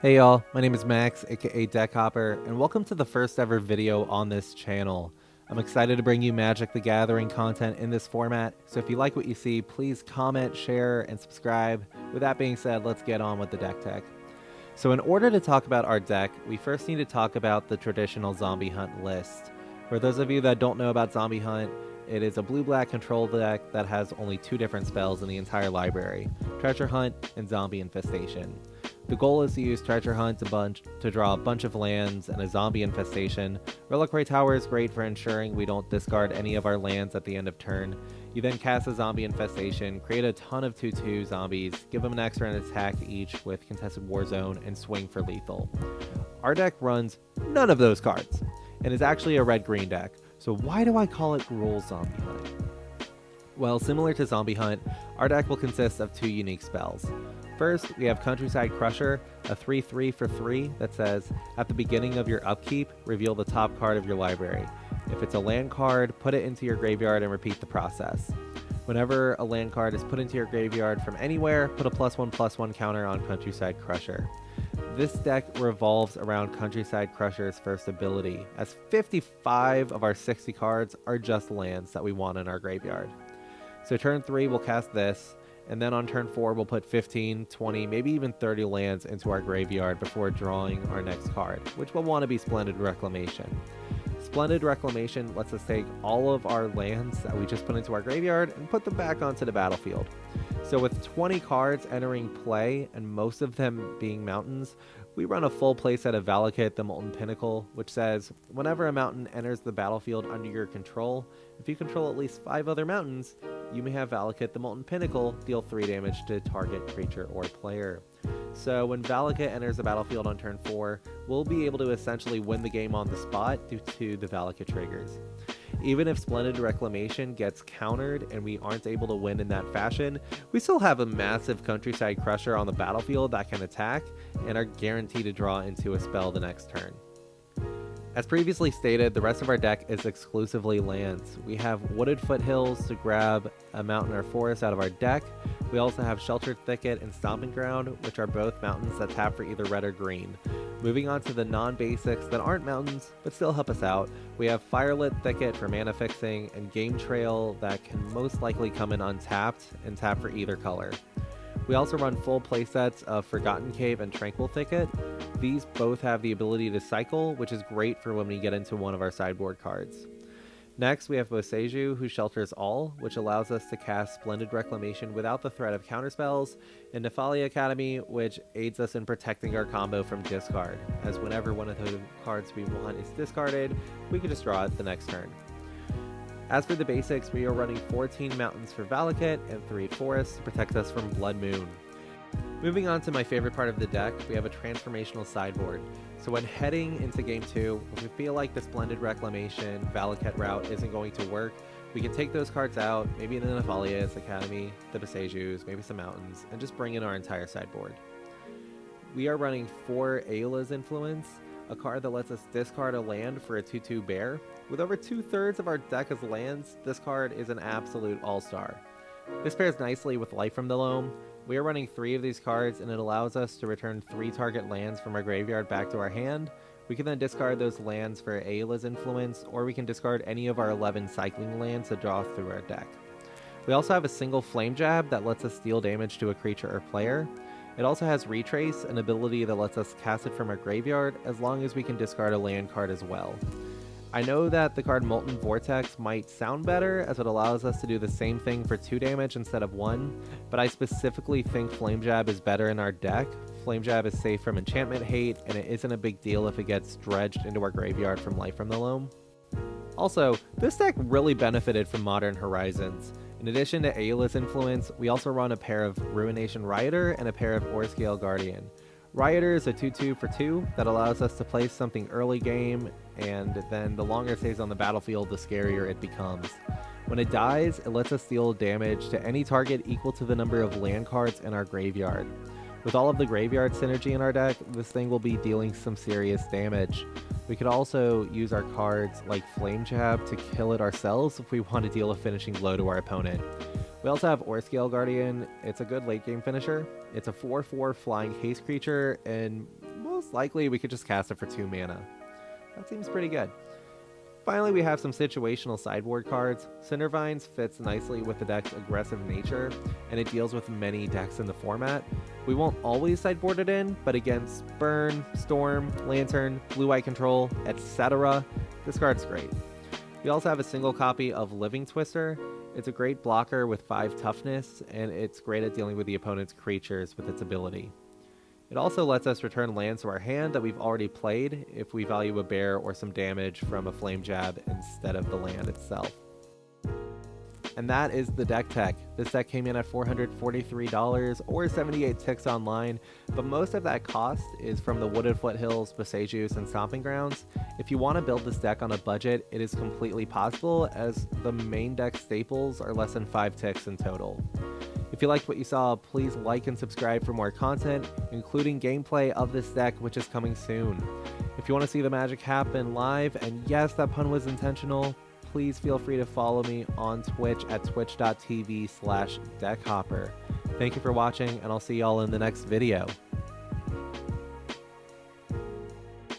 Hey y'all, my name is Max, aka Deck Hopper, and welcome to the first ever video on this channel. I'm excited to bring you Magic the Gathering content in this format, so if you like what you see, please comment, share, and subscribe. With that being said, let's get on with the deck tech. So in order to talk about our deck, we first need to talk about the traditional Zombie Hunt list. For those of you that don't know about Zombie Hunt, it is a blue-black control deck that has only two different spells in the entire library, Treasure Hunt and Zombie Infestation. The goal is to use Treasure Hunt to draw a bunch of lands and a zombie infestation. Reliquary Tower is great for ensuring we don't discard any of our lands at the end of turn. You then cast a zombie infestation, create a ton of 2/2 zombies, give them an extra attack each with Contested War Zone, and swing for lethal. Our deck runs none of those cards, and is actually a red-green deck. So why do I call it Gruul Zombie Hunt? Well, similar to Zombie Hunt, our deck will consist of two unique spells. First, we have Countryside Crusher, a 3/3 for 3 that says, at the beginning of your upkeep, reveal the top card of your library. If it's a land card, put it into your graveyard and repeat the process. Whenever a land card is put into your graveyard from anywhere, put a +1/+1 counter on Countryside Crusher. This deck revolves around Countryside Crusher's first ability, as 55 of our 60 cards are just lands that we want in our graveyard. So turn 3, we'll cast this, and then on turn 4, we'll put 15, 20, maybe even 30 lands into our graveyard before drawing our next card, which will want to be Splendid Reclamation. Splendid Reclamation lets us take all of our lands that we just put into our graveyard and put them back onto the battlefield. So with 20 cards entering play, and most of them being mountains, we run a full playset of Valakut, the Molten Pinnacle, which says, whenever a mountain enters the battlefield under your control, if you control at least 5 other mountains, you may have Valakut, the Molten Pinnacle, deal 3 damage to target creature or player. So when Valakut enters the battlefield on turn 4, we'll be able to essentially win the game on the spot due to the Valakut triggers. Even if Splendid Reclamation gets countered and we aren't able to win in that fashion, we still have a massive Countryside Crusher on the battlefield that can attack and are guaranteed to draw into a spell the next turn. As previously stated, the rest of our deck is exclusively lands. We have Wooded Foothills to grab a mountain or forest out of our deck. We also have Sheltered Thicket and Stomping Ground, which are both mountains that tap for either red or green. Moving on to the non-basics that aren't mountains, but still help us out, we have Firelit Thicket for mana fixing, and Game Trail that can most likely come in untapped and tap for either color. We also run full playsets of Forgotten Cave and Tranquil Thicket. These both have the ability to cycle, which is great for when we get into one of our sideboard cards. Next, we have Boseiju, who shelters all, which allows us to cast Splendid Reclamation without the threat of counterspells, and Nephalia Academy, which aids us in protecting our combo from discard, as whenever one of the cards we want is discarded, we can just draw it the next turn. As for the basics, we are running 14 mountains for Valakut and 3 forests to protect us from Blood Moon. Moving on to my favorite part of the deck, we have a transformational sideboard. So when heading into game 2, if we feel like the Splendid Reclamation Valakut route isn't going to work, we can take those cards out, maybe the Nephalia's Academy, the Boseijus, maybe some mountains, and just bring in our entire sideboard. We are running 4 Ayla's Influence, a card that lets us discard a land for a 2/2 bear. With over 2/3 of our deck as lands, this card is an absolute all-star. This pairs nicely with Life from the Loam. We are running 3 of these cards, and it allows us to return 3 target lands from our graveyard back to our hand. We can then discard those lands for Ayla's Influence, or we can discard any of our 11 cycling lands to draw through our deck. We also have a single Flame Jab that lets us deal damage to a creature or player. It also has Retrace, an ability that lets us cast it from our graveyard, as long as we can discard a land card as well. I know that the card Molten Vortex might sound better, as it allows us to do the same thing for 2 damage instead of 1, but I specifically think Flame Jab is better in our deck. Flame Jab is safe from enchantment hate, and it isn't a big deal if it gets dredged into our graveyard from Life from the Loam. Also, this deck really benefited from Modern Horizons. In addition to Ayla's Influence, we also run a pair of Ruination Rioter and a pair of Orescale Guardian. Rioter is a 2/2 for 2 that allows us to place something early game, and then the longer it stays on the battlefield, the scarier it becomes. When it dies, it lets us deal damage to any target equal to the number of land cards in our graveyard. With all of the graveyard synergy in our deck, this thing will be dealing some serious damage. We could also use our cards like Flame Jab to kill it ourselves if we want to deal a finishing blow to our opponent. We also have Orescale Guardian. It's a good late game finisher. It's a 4/4 flying haste creature, and most likely we could just cast it for 2 mana. That seems pretty good. Finally, we have some situational sideboard cards. Cindervines fits nicely with the deck's aggressive nature, and it deals with many decks in the format. We won't always sideboard it in, but against Burn, Storm, Lantern, Blue-White Control, etc., this card's great. We also have a single copy of Living Twister. It's a great blocker with 5 toughness, and it's great at dealing with the opponent's creatures with its ability. It also lets us return lands to our hand that we've already played if we value a bear or some damage from a flame jab instead of the land itself. And that is the deck tech. This deck came in at $443 or 78 ticks online, but most of that cost is from the Wooded Foothills, Boseijus, and Stomping Grounds. If you want to build this deck on a budget, it is completely possible, as the main deck staples are less than 5 ticks in total. If you liked what you saw, please like and subscribe for more content, including gameplay of this deck, which is coming soon. If you want to see the magic happen live, and yes, that pun was intentional, please feel free to follow me on Twitch at twitch.tv/deckhopper. Thank you for watching, and I'll see y'all in the next video.